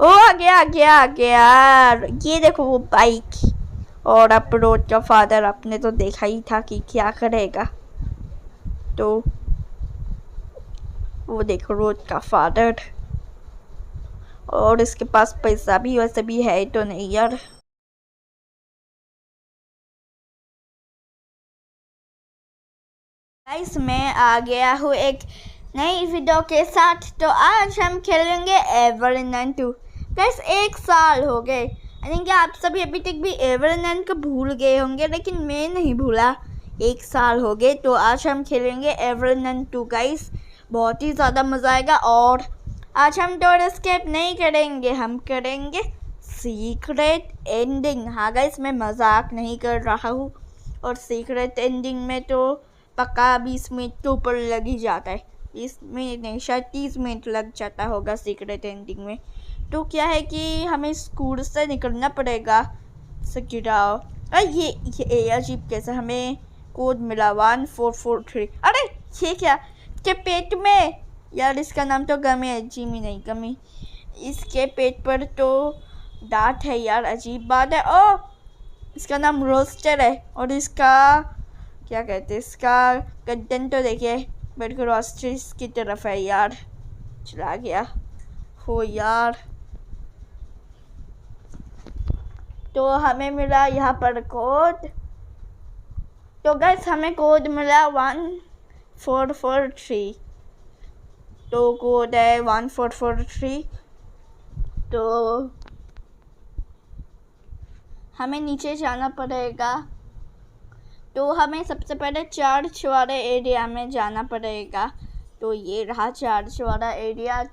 ओ आ गया आ गया आ गया। ये देखो वो बाइक। और अब रोज का फादर आपने तो देखा ही था कि क्या करेगा। तो वो देखो रोज का फादर। और इसके पास पैसा भी वैसे भी है तो नहीं यार। गाइस मैं आ गया हूँ एक नई वीडियो के साथ। तो आज हम खेलेंगे एवरलैंड 2। गाइस 1 साल हो गए। आई थिंक आप सभी अभी तक भी एवरलैंड को भूल गए होंगे, लेकिन मैं नहीं भूला। 1 साल हो गए। तो आज हम खेलेंगे एवरलैंड 2 गाइस। बहुत ही ज़्यादा मज़ा आएगा। और आज हम डोर एस्केप नहीं करेंगे, हम करेंगे सीक्रेट एंडिंग। हाँ गाइस मैं मजाक नहीं कर रहा हूँ। और सीक्रेट एंडिंग में तो पक्का 20 मिनट के ऊपर लग ही जाता है। 20 मिनट नहीं, शायद 30 मिनट लग जाता होगा सीक्रेट एंडिंग में। तो क्या है कि हमें स्कूल से निकलना पड़ेगा। गिराओ। ये अजीब कैसे हमें कोड मिला 1443। अरे ये क्या, इसके पेट में। यार इसका नाम तो गमी है, जिमी नहीं गमी। इसके पेट पर तो दांत है यार, अजीब बात है। ओ इसका नाम रोस्टर है। और इसका क्या कहते हैं, इसका गर्दन तो देखिए बिल्कुल ऑस्ट्रिच की तरफ है यार। चला गया हो यार। तो हमें मिला यहाँ पर कोड। तो गैस हमें कोड मिला 1443। तो कोड है 1443। तो हमें नीचे जाना पड़ेगा। तो हमें सबसे पहले चर्च वाले एरिया में जाना पड़ेगा। तो ये रहा चर्च वाला एरिया।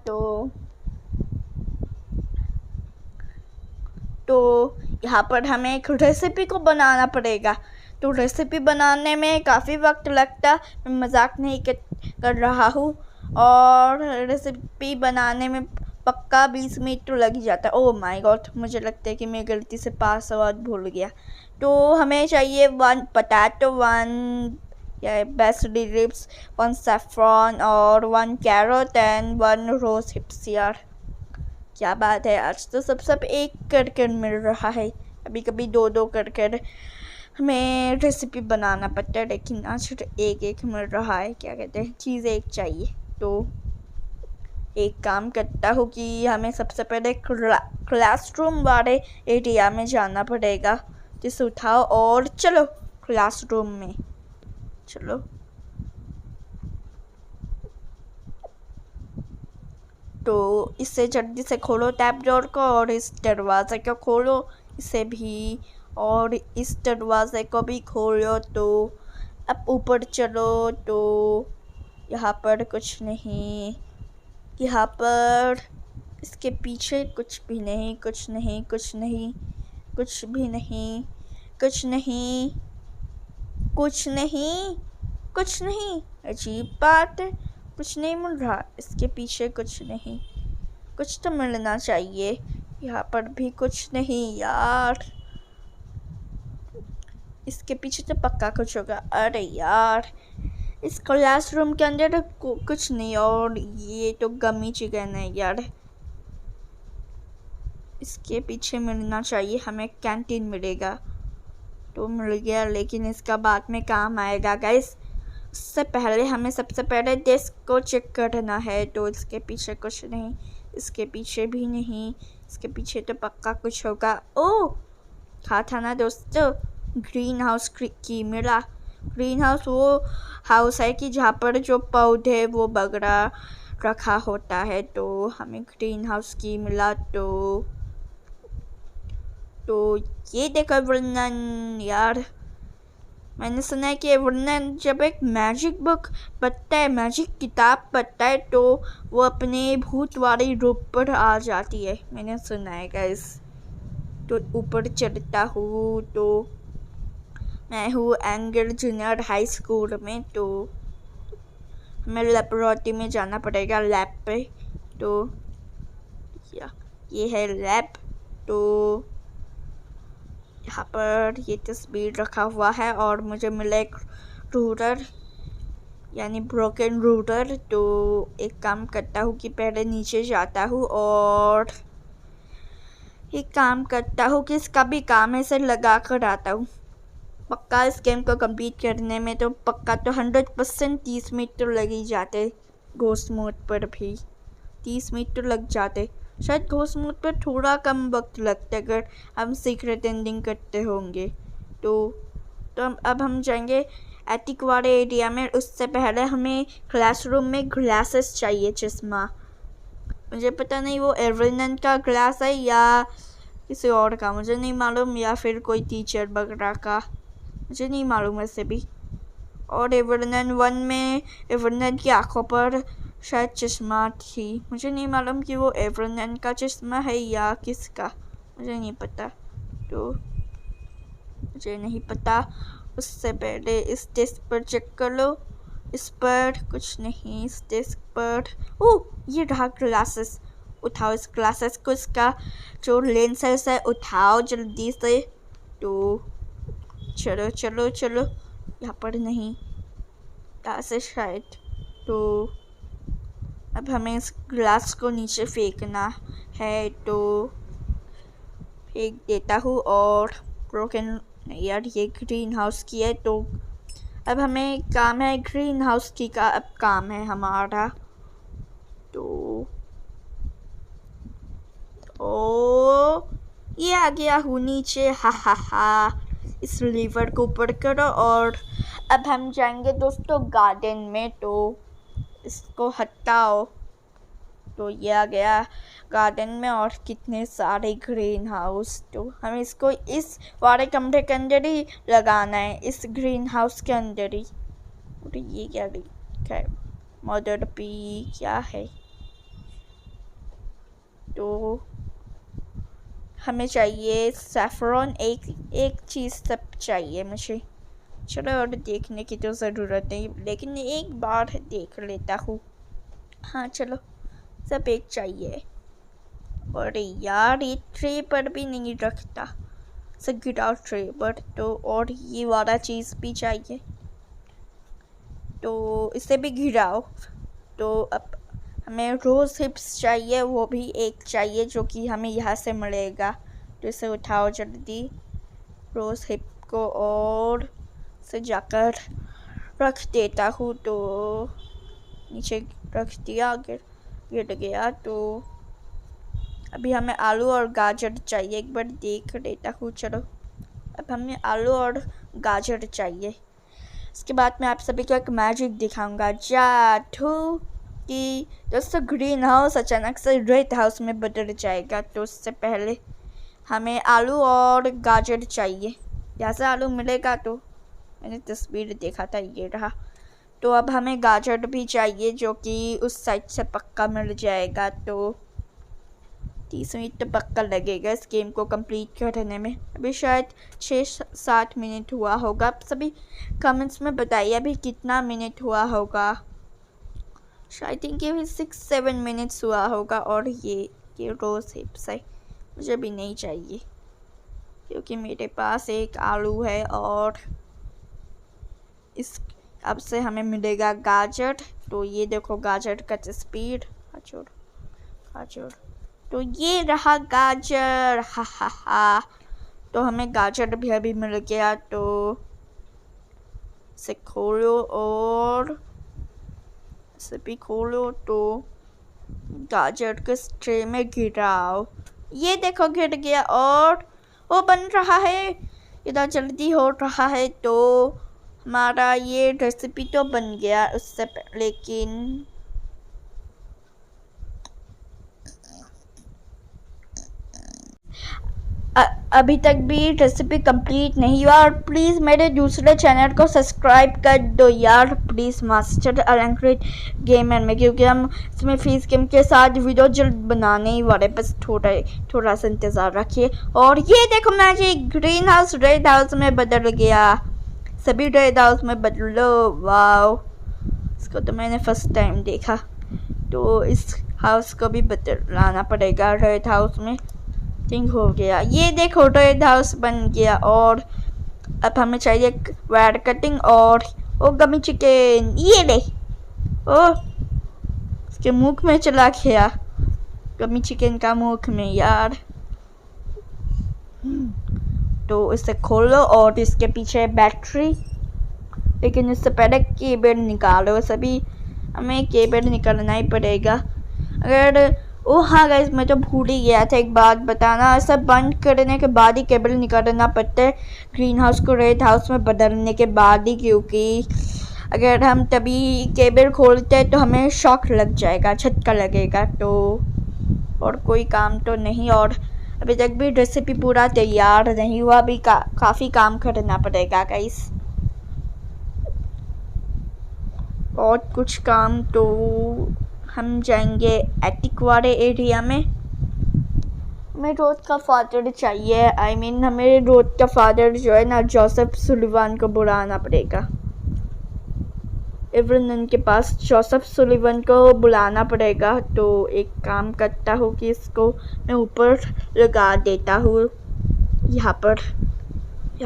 तो यहाँ पर हमें एक रेसिपी को बनाना पड़ेगा। तो रेसिपी बनाने में काफ़ी वक्त लगता, मैं मजाक नहीं कर रहा हूँ। और रेसिपी बनाने में पक्का 20 मिनट तो लग ही जाता है। ओह माय गॉड, मुझे लगता है कि मैं गलती से पासवर्ड भूल गया। तो हमें चाहिए 1 पोटैटो, 1 बेसिल लिप्स, 1 सैफरन और 1 कैरेट एंड 1 रोज हिप्स यार। क्या बात है, आज तो सब एक कर मिल रहा है। कभी कभी 2 कर हमें रेसिपी बनाना पड़ता है, लेकिन आज एक मिल रहा है। क्या कहते हैं, चीज़ एक चाहिए। तो एक काम करता हूँ कि हमें सबसे पहले क्लासरूम वाले एरिया में जाना पड़ेगा। जिसे उठाओ और चलो क्लासरूम में चलो। तो इसे जल्दी से खोलो टैब डोर को, और इस दरवाज़े को खोलो इसे भी, और इस दरवाज़े को भी खोलो। तो अब ऊपर चलो। तो यहाँ पर कुछ नहीं, यहाँ पर इसके पीछे कुछ भी नहीं, कुछ नहीं, कुछ नहीं, कुछ भी नहीं, कुछ नहीं, कुछ नहीं, कुछ नहीं। अजीब बात है, कुछ नहीं मिल रहा। इसके पीछे कुछ नहीं, कुछ तो मिलना चाहिए। यहाँ पर भी कुछ नहीं यार। इसके पीछे तो पक्का कुछ होगा। अरे यार इस क्लासरूम के अंदर तो कुछ नहीं। और ये तो गमी चिकन है यार। इसके पीछे मिलना चाहिए, हमें कैंटीन मिलेगा। तो मिल गया, लेकिन इसका बाद में काम आएगा गाइस। उससे पहले हमें सबसे पहले डेस्क को चेक करना है। तो इसके पीछे कुछ नहीं, इसके पीछे भी नहीं, इसके पीछे तो पक्का कुछ होगा। ओह कहा था ना दोस्तों, ग्रीन हाउस की मिला। ग्रीन हाउस वो हाउस है कि जहाँ पर जो पौधे वो बगड़ा रखा होता है। तो हमें ग्रीन हाउस की मिला। तो ये देखो वर्णन यार। मैंने सुना है कि वर्णन जब एक मैजिक बुक पढ़ता है, मैजिक किताब पढ़ता है, तो वो अपने भूत वाले रूप पर आ जाती है। मैंने सुना है गाइस। तो ऊपर चढ़ता हूँ। तो मैं हूँ एंगल जूनियर हाई स्कूल में। तो हमें लेबोरेटरी में जाना पड़ेगा, लैब पे। तो ये है लैब। तो यहाँ पर ये तस्वीर रखा हुआ है, और मुझे मिला एक रूलर यानी ब्रोकन रूलर। तो एक काम करता हूँ कि पहले नीचे जाता हूँ और एक काम करता हूँ कि इसका भी काम ऐसे लगा कर आता हूँ। पक्का इस गेम को कंप्लीट करने में तो पक्का तो 100% 30 मिनट तो लग ही जाते। घोस्ट मोड पर भी 30 मिनट तो लग जाते। शायद घोस्ट मोड पर थोड़ा कम वक्त लगता अगर हम सीक्रेट एंडिंग करते होंगे तो अब हम जाएंगे एटिक वाले एरिया में। उससे पहले हमें क्लासरूम में ग्लासेस चाहिए, चश्मा। मुझे पता नहीं वो एवरनन का ग्लास है या किसी और का, मुझे नहीं मालूम, या फिर कोई टीचर वगैरह का, मुझे नहीं मालूम वैसे भी। और एवरनन 1 में एवरनन की आंखों पर शायद चश्मा थी। मुझे नहीं मालूम कि वो एवरनन का चश्मा है या किसका, मुझे नहीं पता। तो मुझे नहीं पता। उससे पहले इस डेस्क पर चेक कर लो। इस पर कुछ नहीं। इस डेस्क पर ये रहा ग्लासेस। उठाओ इस ग्लासेस को, इसका जो लेंस है उसे उठाओ जल्दी से। तो चलो चलो चलो, यहाँ पर नहीं, यहाँ से शायद। तो अब हमें इस ग्लास को नीचे फेंकना है, तो फेंक देता हूँ। और ब्रोकन यार, ये ग्रीन हाउस की है, तो अब हमें काम है ग्रीन हाउस की का अब काम है हमारा। तो ये आ गया हूँ नीचे। हा हा हा। इस लीवर को ऊपर करो और अब हम जाएंगे दोस्तों गार्डन में। तो इसको हटाओ। तो ये आ गया गार्डन में और कितने सारे ग्रीन हाउस। तो हमें इसको इस वाले कमरे के अंदर ही लगाना है, इस ग्रीन हाउस के अंदर ही। और ये क्या लिखा है? मदर पी क्या है? तो हमें चाहिए सैफरन, एक चीज़ सब चाहिए मुझे। चलो, और देखने की तो ज़रूरत नहीं, लेकिन एक बार देख लेता हूँ। हाँ चलो, सब एक चाहिए। और यार ये ट्रे पर भी नहीं रखता, से गिराओ ट्रे पर। तो और ये वाला चीज़ भी चाहिए, तो इसे भी गिराओ। तो अब हमें रोज़ हिप्स चाहिए, वो भी एक चाहिए जो कि हमें यहाँ से मिलेगा। तो इसे उठाओ जल्दी, रोज़ हिप को, और से जाकर रख देता हूँ। तो नीचे रख दिया, गिर गया। तो अभी हमें आलू और गाजर चाहिए, एक बार देख लेता हूँ। चलो, अब हमें आलू और गाजर चाहिए। इसके बाद मैं आप सभी को एक मैजिक दिखाऊंगा, जादू कि दोस्तों ग्रीन हाउस अचानक से रेड हाउस में बदल जाएगा। तो उससे पहले हमें आलू और गाजर चाहिए। यहाँ से आलू मिलेगा, तो मैंने तस्वीर देखा था, ये रहा। तो अब हमें गाजर भी चाहिए, जो कि उस साइड से पक्का मिल जाएगा। तो 30 मिनट तो पक्का लगेगा इस गेम को कंप्लीट करने में। अभी शायद 6-7 मिनट हुआ होगा। आप सभी कमेंट्स में बताइए अभी कितना मिनट हुआ होगा। शायद थिंक ये 6-7 मिनट्स हुआ होगा। और ये रोज़ हिप्स है, मुझे भी नहीं चाहिए क्योंकि मेरे पास एक आलू है। और इस अब से हमें मिलेगा गाजर। तो ये देखो गाजर का स्पीड, गाजर। तो ये रहा गाजर, हा हा हा। तो हमें गाजर भी अभी मिल गया। तो इसे खोलो और इसे भी खोलो। तो गाजर को ट्रे में गिराओ। ये देखो गिर गया और वो बन रहा है, इधर जल्दी हो रहा है। तो हमारा ये रेसिपी तो बन गया उससे, लेकिन अभी तक भी रेसिपी कंप्लीट नहीं हुआ। और प्लीज़ मेरे दूसरे चैनल को सब्सक्राइब कर दो यार, प्लीज़, मास्टर अलंकृत गेमर में, क्योंकि हम इसमें फीस गेम के साथ वीडियो जल्द बनाने ही वाले, बस थोड़ा सा इंतज़ार रखिए। और ये देखो magic, green house red house में बदल गया। सभी रेड हाउस में बदलो, वाओ, इसको तो मैंने फर्स्ट टाइम देखा। तो इस हाउस को भी बदलाना पड़ेगा रेड हाउस में। थिंक हो गया, ये देखो रेड हाउस बन गया। और अब हमें चाहिए वायर कटिंग और गमी चिकन। ये ले, उसके मुख में चला गया, गमी चिकन का मुख में यार। तो इसे खोलो और इसके पीछे बैटरी, लेकिन इससे पहले केबल निकालो। सभी हमें केबल निकालना ही पड़ेगा। अगर हाँ गाइस, मैं तो भूल ही गया था एक बात बताना, ऐसा बंद करने के बाद ही केबल निकालना पड़ता है ग्रीन हाउस को रेड हाउस में बदलने के बाद ही, क्योंकि अगर हम तभी केबल खोलते हैं तो हमें शॉक लग जाएगा, झटका लगेगा। तो और कोई काम तो नहीं, और अभी तक भी रेसिपी पूरा तैयार नहीं हुआ, अभी काफ़ी काम करना पड़ेगा गाइस, और कुछ काम। तो हम जाएंगे एटिक वाले एरिया में। हमें रोड का फादर चाहिए, हमें रोड का फादर जो है ना, जोसेफ सुलिवान को बुलाना पड़ेगा। एवरन के पास जोसेफ सुलिवान को बुलाना पड़ेगा। तो एक काम करता हूँ कि इसको मैं ऊपर लगा देता हूँ। यहाँ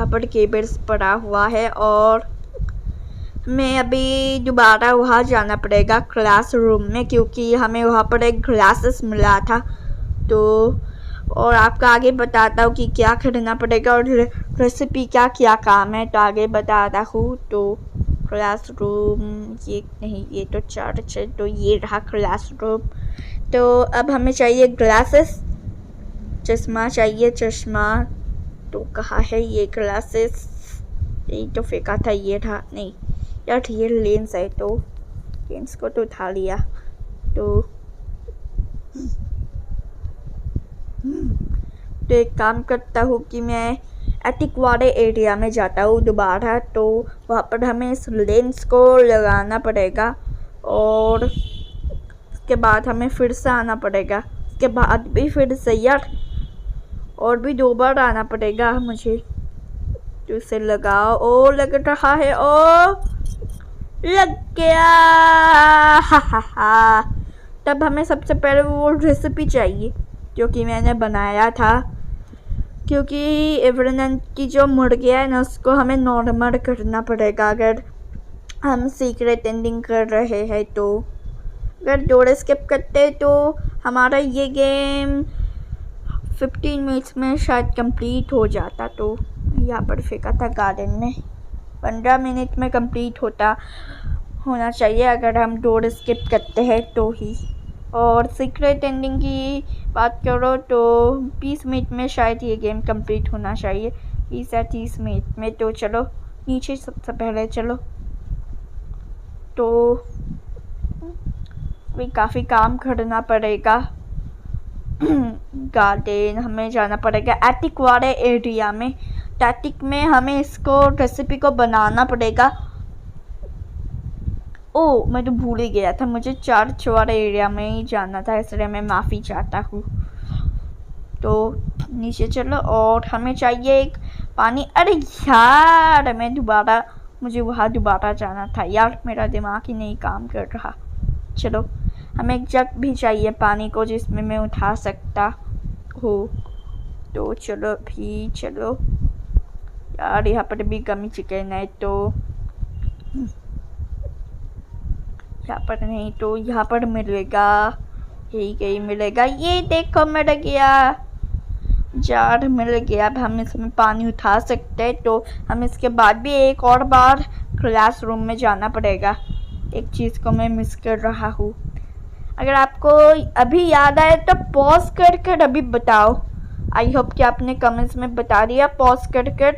पर केबल्स पड़ा हुआ है, और हमें अभी दोबारा वहाँ जाना पड़ेगा क्लासरूम में, क्योंकि हमें वहाँ पर एक ग्लासेस मिला था। तो और आपका आगे बताता हूँ कि क्या करना पड़ेगा और रेसिपी क्या क्या काम है, तो आगे बताता हूँ। तो क्लासरूम ये नहीं, ये तो चर्च है, तो ये रहा क्लासरूम। तो अब हमें चाहिए ग्लासेस, चश्मा चाहिए, चश्मा। तो कहाँ है ये ग्लासेस? यही तो फेंका था, ये था नहीं यार, ये लेंस है, तो लेंस को तो उठा लिया। तो एक काम करता हूँ कि मैं एटिक वाले एरिया में जाता हूँ दोबारा। तो वहाँ पर हमें इस लेंस को लगाना पड़ेगा, और उसके बाद हमें फिर से आना पड़ेगा। उसके बाद भी फिर से यार, और भी 2 बार आना पड़ेगा मुझे। तो इसे लगाओ। ओ लग रहा है, ओ लग गया। हा। तब हमें सबसे पहले वो रेसिपी चाहिए जो कि मैंने बनाया था, क्योंकि एवरन की जो मुर्गियाँ है ना, उसको हमें नॉर्मल करना पड़ेगा अगर हम सीक्रेट एंडिंग कर रहे हैं। तो अगर डोर स्किप करते तो हमारा ये गेम 15 मिनट्स में शायद कंप्लीट हो जाता। तो यहाँ पर फेंका था गार्डन में, 15 मिनट में कंप्लीट होना चाहिए अगर हम डोर स्किप करते हैं तो ही। और सीक्रेट एंडिंग की बात करो तो 20 मिनट में शायद ये गेम कंप्लीट होना चाहिए, 20 या 30 मिनट में। तो चलो नीचे सबसे पहले चलो। तो अभी काफ़ी काम करना पड़ेगा। गार्डन हमें जाना पड़ेगा एटिक वाले एरिया में। एटिक में हमें इसको रेसिपी को बनाना पड़ेगा। ओ मैं तो भूल ही गया था, मुझे चर्च वाले एरिया में ही जाना था, इसलिए मैं माफ़ी चाहता हूँ। तो नीचे चलो, और हमें चाहिए एक पानी। अरे यार मुझे वहाँ दोबारा जाना था यार, मेरा दिमाग ही नहीं काम कर रहा। चलो हमें एक जग भी चाहिए पानी को जिसमें मैं उठा सकता हूँ। तो चलो भी चलो यार, यहाँ पर भी कमी चिकन है, तो यहाँ पर नहीं, तो यहाँ पर मिलेगा, यही मिलेगा। ये देखो मिल गया, जार मिल गया। अब हम इसमें पानी उठा सकते हैं। तो हम इसके बाद भी एक और बार क्लासरूम में जाना पड़ेगा। एक चीज़ को मैं मिस कर रहा हूँ, अगर आपको अभी याद आए तो पॉज कर अभी बताओ। आई होप कि आपने कमेंट्स में बता दिया पॉज कर।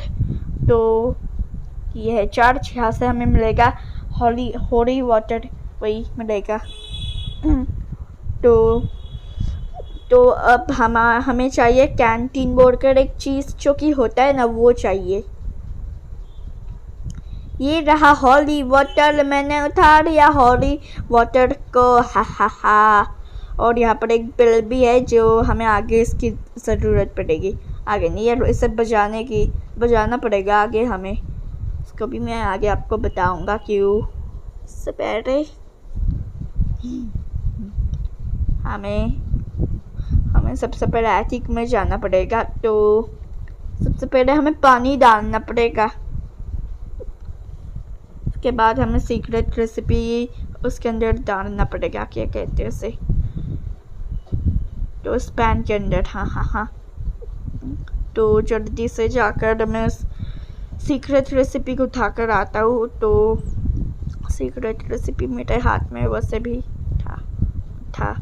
तो ये है चर्च, यहाँ से हमें मिलेगा होली वाटर, वही मिलेगा। तो अब हमें चाहिए कैंटीन बोलकर एक चीज़ जो कि होता है ना, वो चाहिए। ये रहा हॉली वाटर, मैंने उठा लिया हॉली वाटर को। हा। और यहाँ पर एक बिल भी है जो हमें आगे इसकी ज़रूरत पड़ेगी। आगे नहीं है, इसे बजाना पड़ेगा आगे हमें। इसको भी मैं आगे आपको बताऊंगा क्यों। इससे पहले हमें सबसे पहले एटिक में जाना पड़ेगा। तो सबसे पहले हमें पानी डालना पड़ेगा, उसके बाद हमें सीक्रेट रेसिपी उसके अंदर डालना पड़ेगा। क्या कहते हैं उसे, तो इस पैन के अंदर। हाँ। तो जल्दी से जाकर मैं उस सीक्रेट रेसिपी को उठाकर आता हूँ। तो सीक्रेट रेसिपी मेरे हाथ में वैसे भी था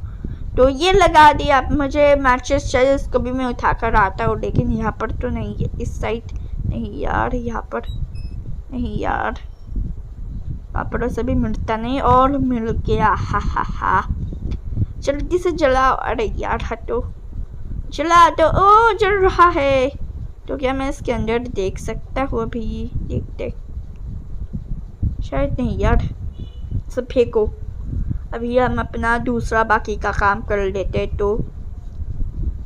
तो ये लगा दिया। आप मुझे मैचेस चाहिए, उसको भी मैं उठाकर आता हूँ, लेकिन यहाँ पर तो नहीं है, इस साइड नहीं यार, यहाँ पर नहीं यार, यहाँ पर वैसे भी मिलता नहीं। और मिल गया, हा हा हा, जल्दी से जलाओ। अरे यार हटो, जला दो। ओ जल रहा है। तो क्या मैं इसके अंदर देख सकता हूँ? अभी देखते, शायद नहीं यार, सब फेंको। अभी हम अपना दूसरा बाकी का काम कर लेते। तो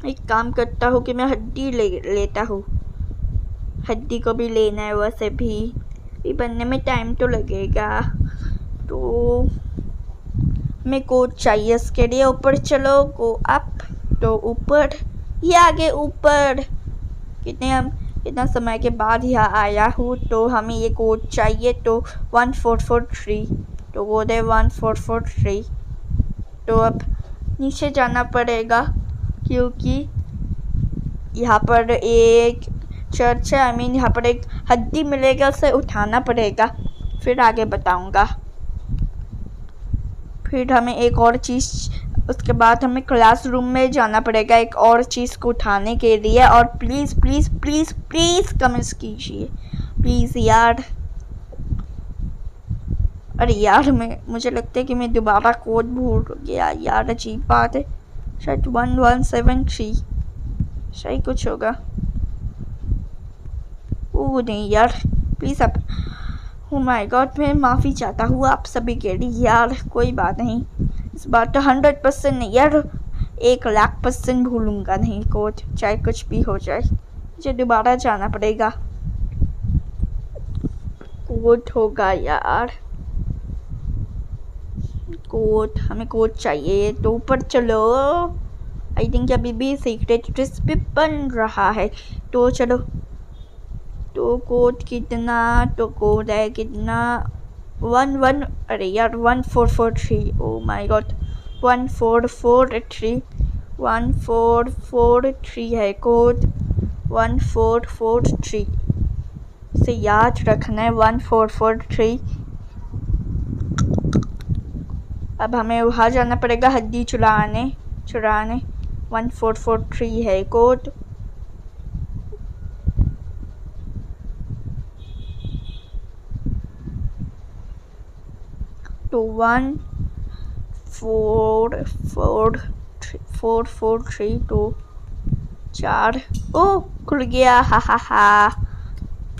एक काम करता हूँ कि मैं हड्डी लेता हूँ, हड्डी को भी लेना है, वैसे भी बनने में टाइम तो लगेगा। तो हमें कोड चाहिए इसके लिए। ऊपर चलो, गो अप। तो ऊपर, ये आगे ऊपर। कितना समय के बाद यहाँ आया हूँ, तो हमें ये कोड चाहिए। तो 1443, तो वो दे 1443। तो अब नीचे जाना पड़ेगा, क्योंकि यहाँ पर एक चर्च है, आई मीन यहाँ पर एक हड्डी मिलेगा, उसे उठाना पड़ेगा, फिर आगे बताऊँगा। फिर हमें एक और चीज़, उसके बाद हमें क्लासरूम में जाना पड़ेगा एक और चीज़ को उठाने के लिए। और please please please please comments कीजिए प्लीज़ यार। अरे यार, मुझे लगता है कि मैं दोबारा कोड भूल गया यार, अजीब बात है। शायद 1173 शायद कुछ होगा। ओह नहीं यार, प्लीज़ आप, ओ माय गॉड, मैं माफ़ी चाहता हूँ आप सभी के लिए यार। कोई बात नहीं, इस बार तो 100% नहीं यार, 1,00,000% भूलूंगा नहीं कोड, चाहे कुछ भी हो जाए। मुझे दोबारा जाना पड़ेगा। कोड होगा यार, कोड, हमें कोड चाहिए। तो ऊपर चलो, आई थिंक अभी भी सीक्रेट रेसिपी बन रहा है। तो चलो, तो कोड कितना, तो कोड है कितना, 11, अरे यार 1443, ओ माय गॉड 1443, 1443 है कोड, 1443 से याद रखना है, 1443। अब हमें वहाँ जाना पड़ेगा हड्डी चुराने। 1443 है कोड। तो 1443 तो 4, ओ खुल गया, हा हा हा।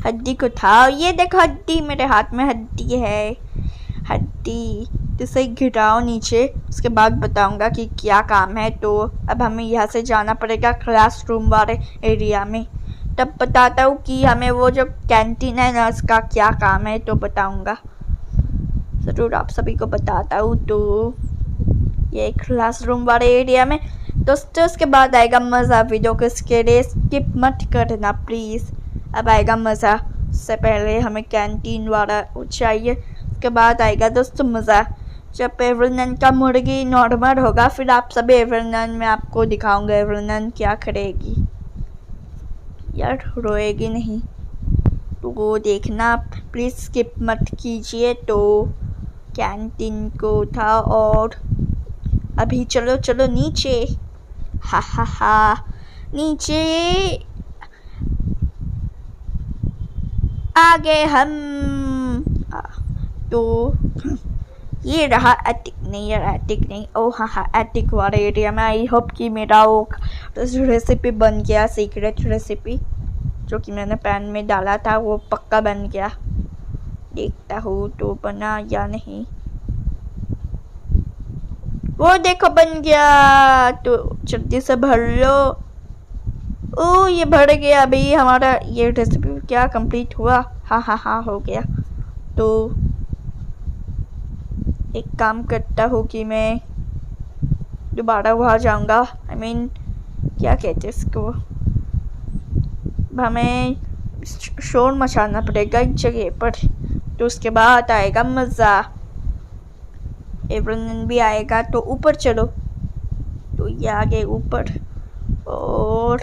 हड्डी को उठाओ, ये देखो हड्डी मेरे हाथ में, हड्डी है, हड्डी। इसे गिराओ नीचे, उसके बाद बताऊंगा कि क्या काम है। तो अब हमें यहाँ से जाना पड़ेगा क्लासरूम वाले एरिया में, तब बताता हूँ कि हमें वो जो कैंटीन है ना, उसका क्या काम है, तो बताऊंगा, ज़रूर आप सभी को बताता हूँ। तो ये क्लासरूम वाले एरिया में दोस्तों, उसके बाद आएगा मज़ा। वीडियो को इसके लिए स्किप मत करना प्लीज़, अब आएगा मज़ा। उससे पहले हमें कैंटीन वाला चाहिए, उसके बाद आएगा दोस्तों मज़ा। जब एवरनन का मुर्गी नॉर्मल होगा, फिर आप सभी एवरनन में आपको दिखाऊंगा एवरनन क्या करेगी यार, रोएगी नहीं। तो वो देखना प्लीज़, स्किप मत कीजिए। तो कैंटीन को उठाओ और अभी चलो चलो नीचे, हा हा हा, नीचे आ गए हम। तो ये रहा एटिक, नहीं यार एटिक नहीं, ओ हाँ हाँ एटिक वाले एरिया में। आई होप कि मेरा वो रेसिपी बन गया, सीक्रेट रेसिपी जो कि मैंने पैन में डाला था, वो पक्का बन गया। देखता हूँ तो बना या नहीं। वो देखो बन गया, तो जल्दी से भर लो। ओ ये भर गया। अभी हमारा ये रेसिपी क्या कंप्लीट हुआ? हाँ हाँ हाँ हो गया। तो एक काम करता हूँ कि मैं दोबारा वहाँ जाऊँगा, आई मीन क्या कहते हैं इसको, हमें शोर मचाना पड़ेगा एक जगह पर। तो उसके बाद आएगा मज़ा, एवरनन भी आएगा। तो ऊपर चलो, तो ये आगे ऊपर, और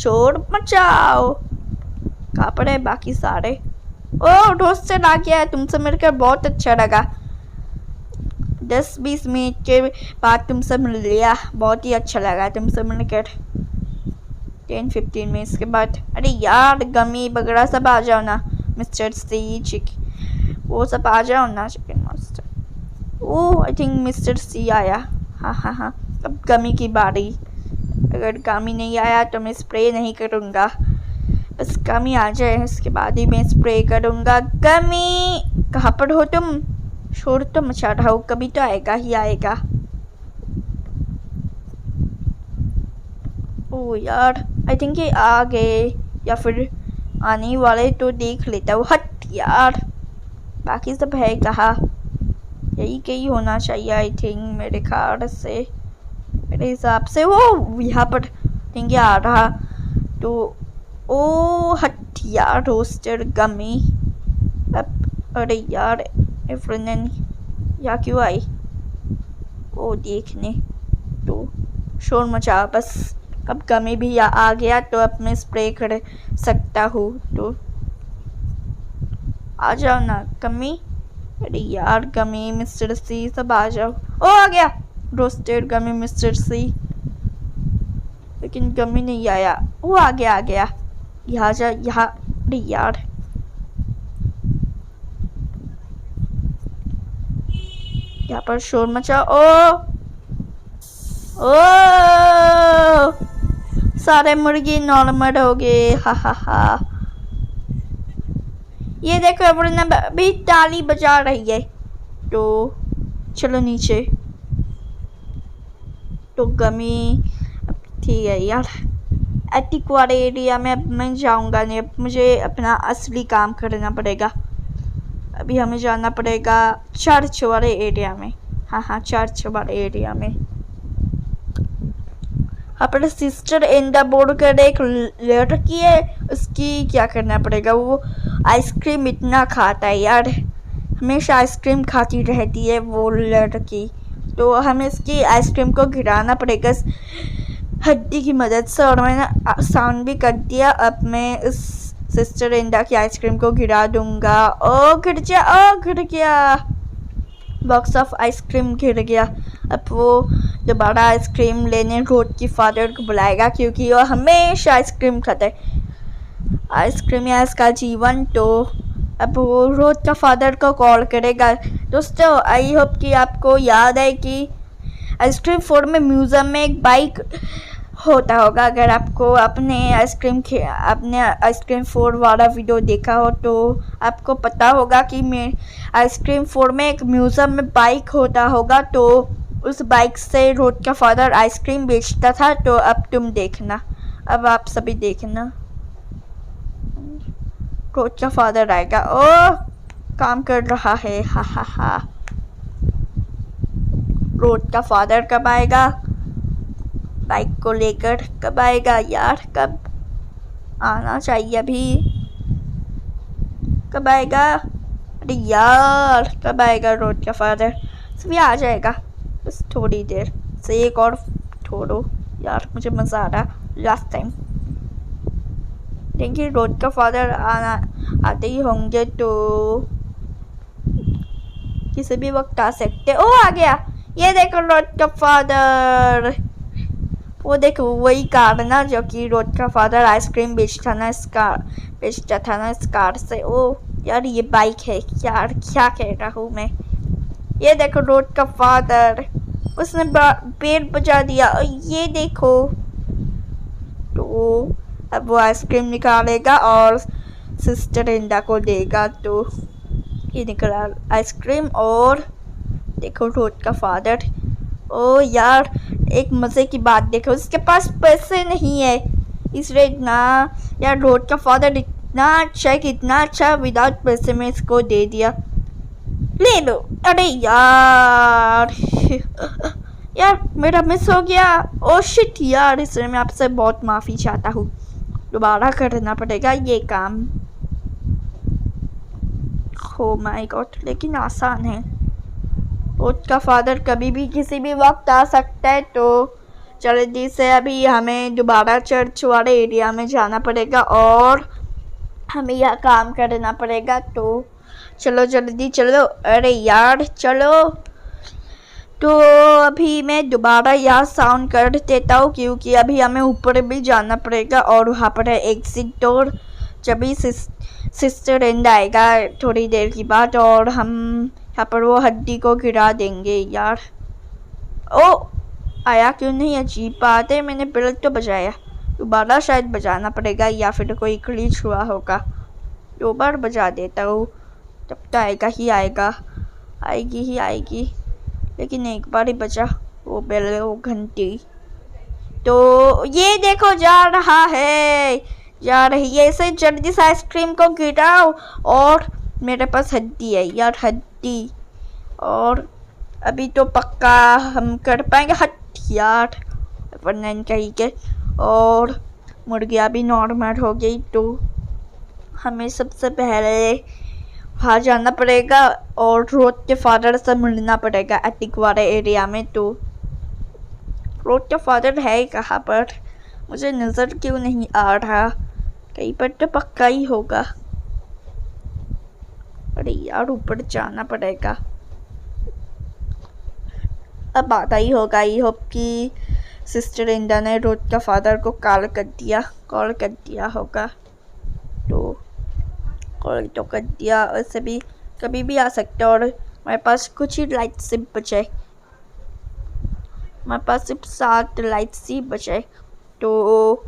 शोर मचाओ। कहाँ पर है बाकी सारे? ओ रोस्टेड आ गया है, तुमसे मिलकर बहुत अच्छा लगा। 10-20 मिनट के बाद तुमसे मिल लिया, बहुत ही अच्छा लगा तुमसे मिलकर। 10-15 मिनट्स के बाद। अरे यार गमी वगैरह सब आ जाओ ना, मिस्टर सी वो सब आ जाओ ना, chicken master. Oh I think mister C आया। हाँ, अब गमी की बारी। अगर गमी नहीं आया तो मैं स्प्रे नहीं करूँगा, बस गमी आ जाए उसके बाद ही मैं स्प्रे करूँगा। गमी कहाँ पर हो तुम? शोर तो मचा रहा हो, कभी तो आएगा ही आएगा। ओह यार आई थिंक ये आ गए या फिर आने वाले, तो देख लेता हूँ। हट यार, बाकी सब है कहाँ? यही होना चाहिए आई थिंक, मेरे ख्याल से, मेरे हिसाब से। वो यहाँ पर थिंक आ रहा तो। ओ हट यार, रोस्टर गमी। अब अरे यार एवरन यहाँ क्यों आई? वो देखने तो शोर मचा। बस अब गमी भी आ गया तो अब मैं स्प्रे कर सकता हूँ, तो आ जाओ ना गमी। अरे यार गमी, मिस्टर सी सब आ जाओ। ओ आ गया रोस्टेड गमी, मिस्टर सी। लेकिन गमी नहीं आया। वो आ गया। यहाँ जा यहाँ। अरे यार यहाँ पर शोर मचा। ओ सारे मुर्गी नॉर्मल हो गए। हा। ये देखो एवरीवन भी ताली बजा रही है, तो चलो नीचे। तो गमी ठीक है यार, एटिक वाले एरिया में अब मैं जाऊंगा नहीं, अब मुझे अपना असली काम करना पड़ेगा। अभी हमें जाना पड़ेगा चर्च वाले एरिया में। हाँ चर्च वाले एरिया में। अपने सिस्टर इन द बोर्ड कर एक लड़की है, उसकी क्या करना पड़ेगा। वो आइसक्रीम इतना खाता है यार, हमेशा आइसक्रीम खाती रहती है वो लड़की, तो हमें इसकी आइसक्रीम को गिराना पड़ेगा हड्डी की मदद से। और मैंने साउंड भी कर दिया, अब मैं इस सिस्टर इंडा की आइसक्रीम को गिरा दूंगा। ओ गिर गया, बॉक्स ऑफ आइसक्रीम गिर गया। अब वो दोबारा आइसक्रीम लेने रोड की फादर को बुलाएगा, क्योंकि वो हमेशा आइसक्रीम खाता है। आइसक्रीम या इसका जीवन। तो अब वो रोड का फादर को कॉल करेगा। दोस्तों आई होप कि आपको याद है कि आइसक्रीम फोर में म्यूज़ियम में एक बाइक होता होगा। अगर आपको अपने आइसक्रीम फोर वाला वीडियो देखा हो तो आपको पता होगा कि मैं आइसक्रीम फोर में एक म्यूज़ियम में बाइक होता होगा, तो उस बाइक से रोड का फादर आइसक्रीम बेचता था। तो अब तुम देखना, अब आप सभी देखना, रोड का फादर आएगा। ओ काम कर रहा है। हा। रोड का फादर कब आएगा? बाइक को लेकर कब आएगा यार? कब आना चाहिए अभी? कब आएगा? अरे यार कब आएगा रोड का फादर? सभी आ जाएगा बस थोड़ी देर से। एक और छोड़ो यार, मुझे मज़ा आ रहा लास्ट टाइम। देखिए रोड का फादर आते ही होंगे तो किसी भी वक्त आ सकते। ओ आ गया, ये देखो रोड का फादर। वो देखो वही कार ना जो कि रोड का फादर आइसक्रीम बेचता था ना इस कार से। ओ यार ये बाइक है यार, क्या कह रहा हूँ मैं। ये देखो रोड का फादर, उसने पेड़ बजा दिया। ये देखो, तो अब वो आइसक्रीम निकालेगा और सिस्टर इंडा को देगा। तो ये निकला आइसक्रीम और देखो रोड का फादर। ओ यार एक मज़े की बात देखो, उसके पास पैसे नहीं है इसलिए ना यार रोड का फादर इतना अच्छा है कि इतना अच्छा विदाउट पैसे में इसको दे दिया। ले लो। अरे यार यार मेरा मिस हो गया। ओ शिट यार, इसलिए मैं आपसे बहुत माफ़ी चाहता हूँ, दोबारा करना पड़ेगा ये काम। हो माय गॉड, लेकिन आसान है। रोड का फादर कभी भी किसी भी वक्त आ सकता है, तो जल्दी से अभी हमें दोबारा चर्च वाले एरिया में जाना पड़ेगा और हमें यह काम करना पड़ेगा। तो चलो जल्दी चलो, अरे यार चलो। तो अभी मैं दोबारा यह साउंड कर देता हूँ क्योंकि अभी हमें ऊपर भी जाना पड़ेगा और वहाँ पर है एग्जिट डोर। जब भी सिस्टर एंड आएगा थोड़ी देर की बाद और हम यहाँ पर वो हड्डी को गिरा देंगे। यार ओ आया क्यों नहीं, अजीब बात है। मैंने बेल तो बजाया, दोबारा शायद बजाना पड़ेगा या फिर कोई ग्लिच हुआ होगा। 2 बार बजा देता हूँ, तब तो आएगा ही आएगा, आएगी ही आएगी। लेकिन एक बार ही बजा वो बेल, वो घंटी। तो ये देखो जा रहा है, जा रही है। इसे जल्दी से आइसक्रीम को गिराओ। और मेरे पास हड्डी है यार, हड्डी। और अभी तो पक्का हम कर पाएंगे। हट यार, वरना कहीं के। और मुर्गियाँ भी नॉर्मल हो गई। तो हमें सबसे पहले वहाँ जाना पड़ेगा और रोड के फादर से मिलना पड़ेगा एटिक वाले एरिया में। तो रोड का फादर है कहाँ पर, मुझे नज़र क्यों नहीं आ रहा। कहीं पर तो पक्का ही होगा। अरे यार ऊपर जाना पड़ेगा, अब आता ही होगा। आई होप कि सिस्टर इंडा ने रोड का फादर को कॉल कर दिया होगा। तो कॉल तो कर दिया, वैसे भी कभी भी आ सकते हैं। और हमारे पास कुछ ही लाइट सिर्फ बचे, हमारे पास सिर्फ 7 लाइट्स ही बचे। तो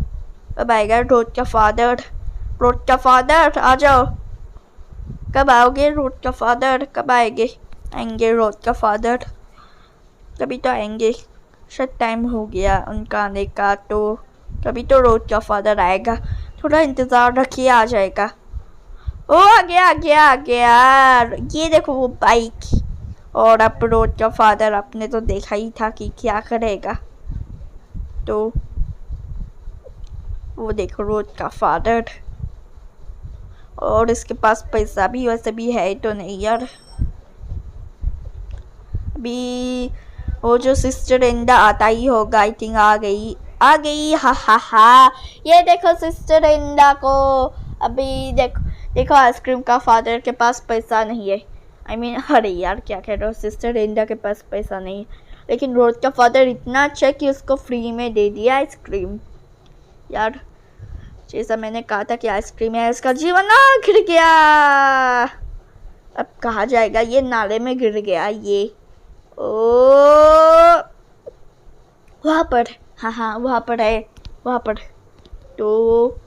अब आएगा रोड का फादर। रोड का फादर आ जाओ, कब आओगे रोड का फादर, कब आएंगे रोड का फादर। कभी तो आएंगे, शायद टाइम हो गया उनका आने का। तो कभी तो रोड का फादर आएगा, थोड़ा इंतज़ार रखिए, आ जाएगा। ओ आ गया। ये देखो वो बाइक। और अब रोड का फादर, आपने तो देखा ही था कि क्या करेगा। तो वो देखो रोड का फादर। और इसके पास पैसा भी वैसे भी है तो नहीं यार। अभी वो जो सिस्टर इंडा आता ही होगा, आई थिंक आ गई। हा। ये देखो सिस्टर इंडा को। अभी देखो आइसक्रीम का फादर के पास पैसा नहीं है। अरे यार क्या कह रहे हो, सिस्टर इंडा के पास पैसा नहीं है। लेकिन रोड का फादर इतना अच्छा कि उसको फ्री में दे दिया आइसक्रीम। यार जैसा मैंने कहा था कि आइसक्रीम है इसका जीवन। गिर गया, अब कहाँ जाएगा ये, नाले में गिर गया ये। ओ वहाँ पर, हाँ वहाँ पर है, वहाँ पर। तो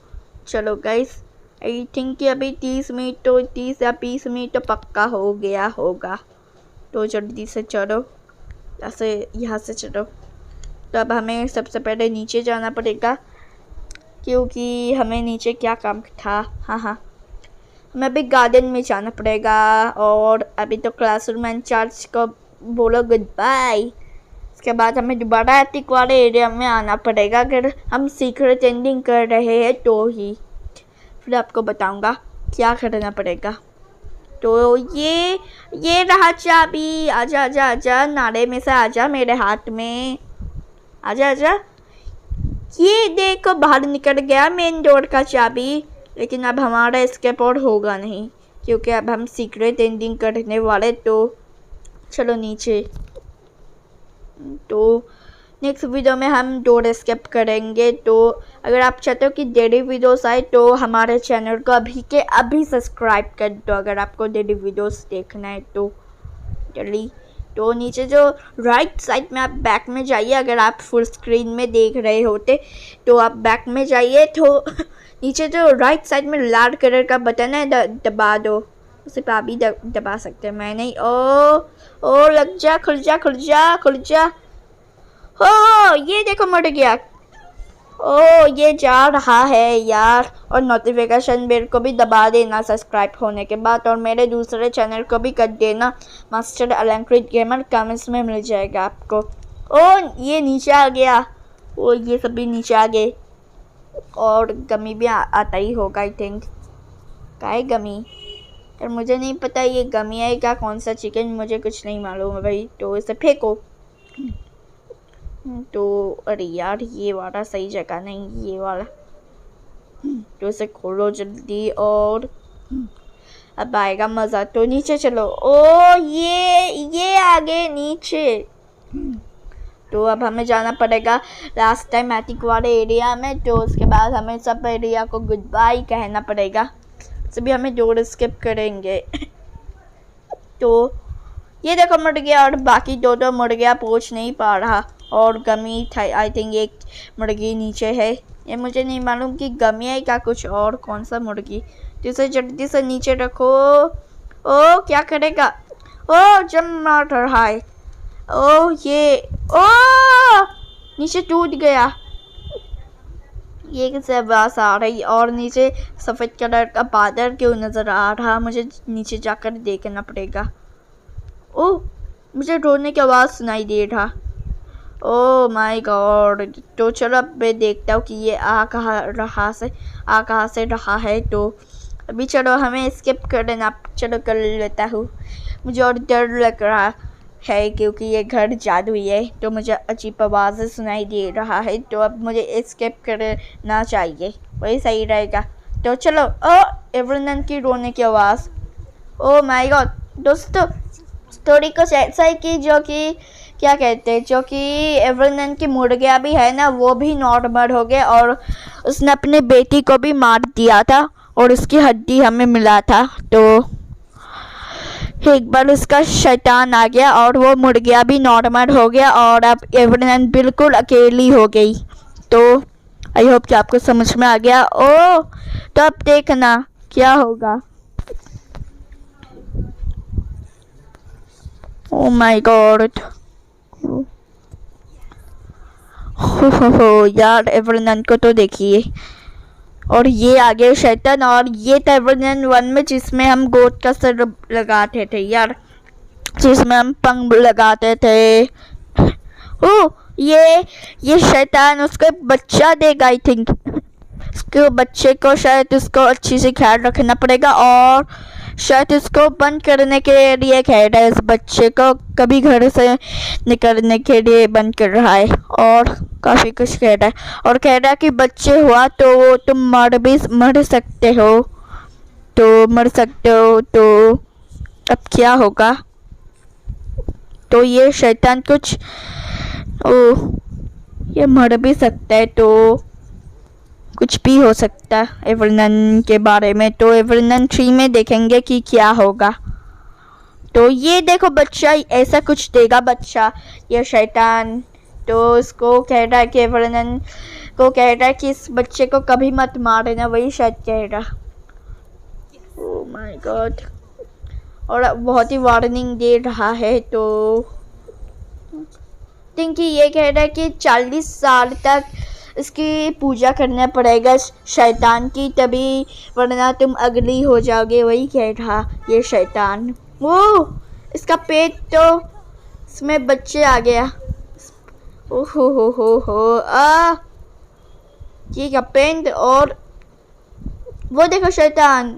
चलो गाइस, आई थिंक कि अभी 30 या 20 मिनट तो पक्का हो गया होगा। तो जल्दी से चलो, यहाँ से चलो। तो अब हमें सबसे पहले नीचे जाना पड़ेगा क्योंकि हमें नीचे क्या काम था। हाँ हमें अभी गार्डन में जाना पड़ेगा। और अभी तो क्लासरूम इंचार्ज को बोलो गुड बाय। इसके बाद हमें दोबारा एटिक वाले एरिया में आना पड़ेगा। अगर हम सीक्रेट एंडिंग कर रहे हैं तो ही फिर आपको बताऊंगा क्या करना पड़ेगा। तो ये रहा चाबी। आजा, नाले में से आजा, मेरे हाथ में आजा। ये देखो बाहर निकल गया मेन डोर का चाबी। लेकिन अब हमारा एस्केप और होगा नहीं क्योंकि अब हम सीक्रेट एंडिंग करने वाले। तो चलो नीचे। तो नेक्स्ट वीडियो में हम डोर एस्केप करेंगे। तो अगर आप चाहते हो कि डेली वीडियोस आए तो हमारे चैनल को अभी के अभी सब्सक्राइब कर दो अगर आपको डेली वीडियोस देखना है तो जल्दी। तो नीचे जो राइट साइड में आप बैक में जाइए। अगर आप फुल स्क्रीन में देख रहे होते तो आप बैक में जाइए। तो नीचे जो राइट साइड में लाल कलर का बटन है दबा दो, उसे पे आप भी दबा सकते हैं। मैं नहीं। ओ लग जा, खुल जा। हो ये देखो मर गया। ओ ये जा रहा है यार। और नोटिफिकेशन बेल को भी दबा देना सब्सक्राइब होने के बाद। और मेरे दूसरे चैनल को भी कर देना, मास्टर अलंकृत गेमर, कमेंट्स में मिल जाएगा आपको। ओ ये नीचे आ गया। ओ ये सभी नीचे आ गए। और गमी भी आता ही होगा आई थिंक। क्या है गमी यार, मुझे नहीं पता ये गमी है क्या, कौन सा चिकन, मुझे कुछ नहीं मालूम है भाई। तो इसे फेंको। तो अरे यार ये वाला सही जगह नहीं, ये वाला। तो इसे खोलो जल्दी और अब आएगा मज़ा। तो नीचे चलो। ओ ये आगे नीचे। तो अब हमें जाना पड़ेगा लास्ट टाइम मैटिक वाले एरिया में। तो उसके बाद हमें सब एरिया को गुड बाय कहना पड़ेगा। सभी हमें डोर स्किप करेंगे। तो ये देखो मुर्गिया, और बाकी दो मुर्गिया पहुँच नहीं पा रहा। और गमी था, आई थिंक एक मुर्गी नीचे है। ये मुझे नहीं मालूम कि गमी है क्या कुछ और कौन सा मुर्गी। तो इसे जल्दी से नीचे रखो। ओ क्या करेगा? ओ जम मार रहा है। ओ ये ओ नीचे टूट गया। ये किससे आवाज़ आ रही? और नीचे सफ़ेद कलर का बादल क्यों नज़र आ रहा? मुझे नीचे जाकर देखना पड़ेगा। ओह मुझे रोने की आवाज़ सुनाई दे रहा। Oh my God. तो चलो अब मैं देखता हूँ कि ये आ कहाँ से रहा है। तो अभी चलो हमें स्किप कर देना। चलो कर लेता हूँ। मुझे और डर लग रहा है क्योंकि ये घर जादुई है। तो मुझे अजीब आवाज़ें सुनाई दे रहा है। तो अब मुझे स्किप करना चाहिए, वही सही रहेगा। तो चलो। ओ एवरनन की रोने की आवाज़। Oh my God. दोस्तों स्टोरी कुछ ऐसा है कि जो कि क्या कहते हैं, जो कि एवरनन की मुर्गियाँ भी है ना, वो भी नॉर्मल हो गए और उसने अपने बेटी को भी मार दिया था और उसकी हड्डी हमें मिला था। तो एक बार उसका शैतान आ गया और वो मुर्गियाँ भी नॉर्मल हो गया और अब एवरनन बिल्कुल अकेली हो गई। तो आई होप कि आपको समझ में आ गया। ओ तो अब देखना क्या होगा। Oh my God. हो यार एवरनन को तो देखिए। और ये आगे शैतान, और ये था एवरनन 1 में जिसमें हम गोट का सर लगाते थे यार, जिसमें हम पंख लगाते थे। ओ ये शैतान उसको बच्चा देगा आई थिंक। उसके बच्चे को शायद उसको अच्छी से ख्याल रखना पड़ेगा और शायद इसको बंद करने के लिए कह रहा है। इस बच्चे को कभी घर से निकलने के लिए बंद कर रहा है और काफ़ी कुछ कह रहा है। और कह रहा है कि बच्चे हुआ तो तुम मर सकते हो, तो अब क्या होगा? तो ये शैतान कुछ ये मर भी सकता है, तो कुछ भी हो सकता है एवरनन के बारे में। तो एवरनन 3 में देखेंगे कि क्या होगा। तो ये देखो बच्चा ऐसा कुछ देगा बच्चा, ये शैतान। तो उसको कह रहा है कि एवरनन को कह रहा है कि इस बच्चे को कभी मत मारना, वही शायद कह रहा। Oh my God. और बहुत ही वार्निंग दे रहा है। तो थिंक ये कह रहा है कि 40 साल तक इसकी पूजा करना पड़ेगा शैतान की, तभी वरना तुम अगली हो जाओगे, वही कह रहा ये शैतान। वो इसका पेट, तो इसमें बच्चे आ गया। ओहो हो ये क्या पेंट। और वो देखो शैतान।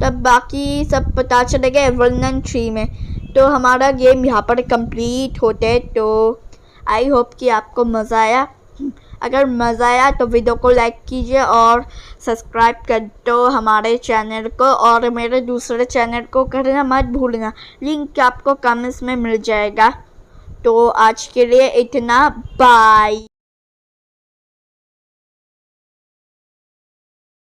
तब बाकी सब पता चलेगा एवरनन 3 में। तो हमारा गेम यहाँ पर कंप्लीट होते है। तो आई होप कि आपको मज़ा आया। अगर मज़ा आया तो वीडियो को लाइक कीजिए और सब्सक्राइब कर दो हमारे चैनल को, और मेरे दूसरे चैनल को करना मत भूलना, लिंक आपको कमेंट्स में मिल जाएगा। तो आज के लिए इतना, बाय।